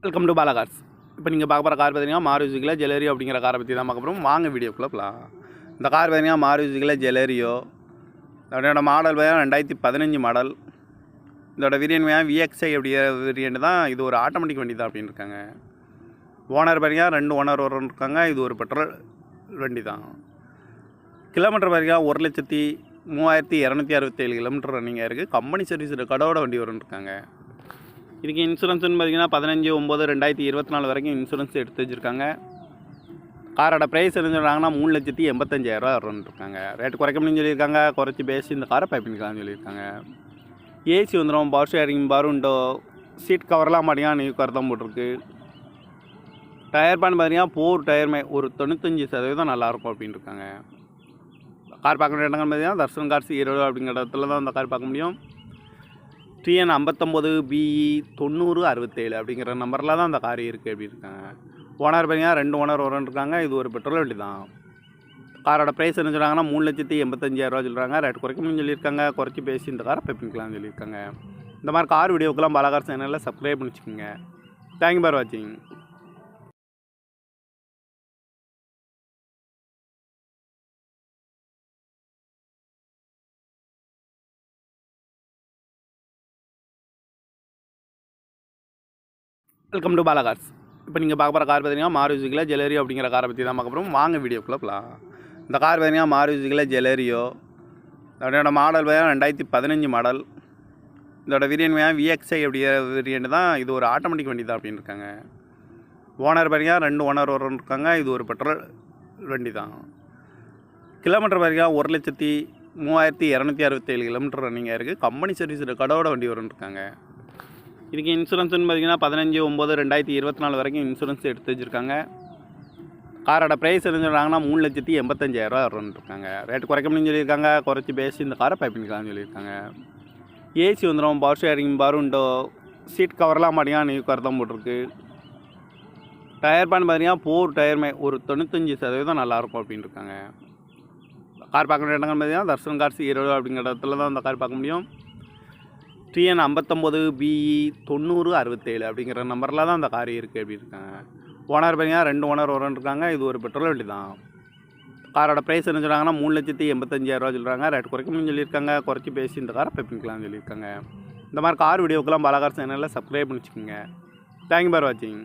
Welcome to Bala cars. இப்போ நீங்கள் பார்க்க போகிற கார் பார்த்தீங்கன்னா மாருதியில் ஜெலரியோ அப்படிங்கிற காரை பற்றி தான் பார்க்க போகிறோம். வாங்க வீடியோக்குள்ளே போகலாம். இந்த கார் பார்த்தீங்கன்னா மாருதியில் ஜெலரியோ. அதோட மாடல் பார்த்தீங்கன்னா 2015 மாடல். இதோட வேரியன்ட் VXI அப்படிங்கிற வேரியன்ட் தான். இது ஒரு ஆட்டோமேட்டிக் வண்டி தான் அப்படின்னு இருக்காங்க. ஓனர் பார்த்தீங்கன்னா 2 ஓனர் இருக்காங்க. இது ஒரு பெட்ரோல் வண்டி தான். கிலோமீட்டர் பார்த்தீங்கன்னா 1,03,267 கிலோமீட்டர் ரன்னிங்காக இருக்குது. கம்பெனி சர்வீஸ் ரெக்கார்டோட வண்டி வரும்னு இருக்காங்க. இதுக்கு இன்சூரன்ஸ்னு பார்த்தீங்கன்னா 15/9/2024 வரைக்கும் இன்சூரன்ஸ் எடுத்து வச்சுருக்காங்க. காரோட ப்ரைஸ் என்ன சொல்கிறாங்கன்னா 3,85,000 வரும்னு இருக்காங்க. ரேட்டு குறைக்க முடியும்னு சொல்லியிருக்காங்க. குறைச்சி பேசி இந்த காரை பை பண்ணிக்கலாம்னு சொல்லியிருக்காங்க. ஏசி வந்துடும், power steering, power window, seat கவர்லாம் பார்த்தீங்கன்னா நியூ கவர் தான் போட்டிருக்கு. டயர் பேன் பார்த்தீங்கன்னா 4 டயருமே ஒரு 95% நல்லாயிருக்கும் அப்படின்னு இருக்காங்க. கார் பார்க்குற இடங்கள் பார்த்தீங்கன்னா தர்ஷன் கார்ஸ் ஈரோடு அப்படிங்கிற இடத்துல தான் அந்த கார் பார்க்க முடியும். TN 59BE 9067 அப்படிங்கிற நம்பரில் தான் அந்த கார் இருக்குது அப்படின்னு இருக்காங்க. ஓனர் பார்த்தீங்கன்னா 2 ஓனர் இருக்காங்க. இது ஒரு பெட்ரோல் வண்டி தான். காரோட ப்ரைஸ் என்ன சொல்கிறாங்கன்னா 3,85,000 சொல்கிறாங்க. ரேட் குறைக்க முடியும்னு சொல்லியிருக்காங்க. குறைச்சி பேசி இந்த காரை பை பண்ணிக்கலாம்னு சொல்லியிருக்காங்க. இந்த மாதிரி கார் வீடியோக்கெல்லாம் பாலா கார் சேனலில் சப்ஸ்கிரைப் பண்ணி வச்சுக்கோங்க. தேங்க்யூ ஃபார் வாட்சிங். Welcome to Bala cars. இப்போ நீங்கள் பார்க்க போகிற கார் பார்த்தீங்கன்னா மாருதியில் ஜெலரியோ அப்படிங்கிற காரை பற்றி தான் பார்க்க போகிறோம். வாங்க வீடியோக்குள்ளே போகலாம். இந்த கார் பார்த்தீங்கன்னா மாருதியில் ஜெலரியோ. அதோட மாடல் பார்த்தீங்கன்னா 2015 மாடல். இதோட வேரியன்ட் VXI அப்படிங்கிற வேரியன்ட் தான். இது ஒரு ஆட்டோமேட்டிக் வண்டி தான் அப்படின்னு இருக்காங்க. ஓனர் பார்த்தீங்கன்னா 2 ஓனர் இருக்காங்க. இது ஒரு பெட்ரோல் வண்டி தான். கிலோமீட்டர் பார்த்தீங்கன்னா 1,03,267 கிலோமீட்டர் ரன்னிங்காக இருக்குது. கம்பெனி சர்வீஸ் ரெக்கார்டோட வண்டி வரும்னு இருக்காங்க. இதுக்கு இன்சூரன்ஸ்னு பார்த்தீங்கன்னா 15/9/2024 வரைக்கும் இன்சூரன்ஸ் எடுத்து வச்சுருக்காங்க. காரோட ப்ரைஸ் என்ன சொல்கிறாங்கன்னா 3,85,000 வரும்னு இருக்காங்க. ரேட்டு குறைக்க முடியும்னு சொல்லியிருக்காங்க. குறைச்சி பேசி இந்த காரை பை பண்ணிக்கலாம்னு சொல்லியிருக்காங்க. ஏசி வந்துடும், power steering, power window, seat கவர்லாம் பார்த்தீங்கன்னா நியூ கவர் தான் போட்டிருக்கு. டயர் பேன் பார்த்தீங்கன்னா 4 டயருமே ஒரு 95% நல்லாயிருக்கும் அப்படின்னு இருக்காங்க. கார் பார்க்குற இடங்கள் பார்த்தீங்கன்னா தர்ஷன் கார்ஸ் ஈரோடு அப்படிங்கிற இடத்துல தான் அந்த கார் பார்க்க முடியும். TN 59BE 9067 அப்படிங்கிற நம்பரில் தான் அந்த கார் இருக்குது அப்படின்னு இருக்காங்க. ஓனர் பார்த்தீங்கன்னா 2 ஓனர் இருக்காங்க. இது ஒரு பெட்ரோல் வண்டி தான். காரோட ப்ரைஸ் என்ன சொல்கிறாங்கன்னா 3,85,000 சொல்கிறாங்க. ரேட் குறைக்க முடியும்னு சொல்லியிருக்காங்க. குறைச்சி பேசி இந்த காரை பை பண்ணிக்கலாம்னு சொல்லியிருக்காங்க. இந்த மாதிரி கார் வீடியோக்கெல்லாம் பாலா கார் சேனலில் சப்ஸ்கிரைப் பண்ணி வச்சுக்கோங்க. தேங்க்யூ ஃபார் வாட்சிங்.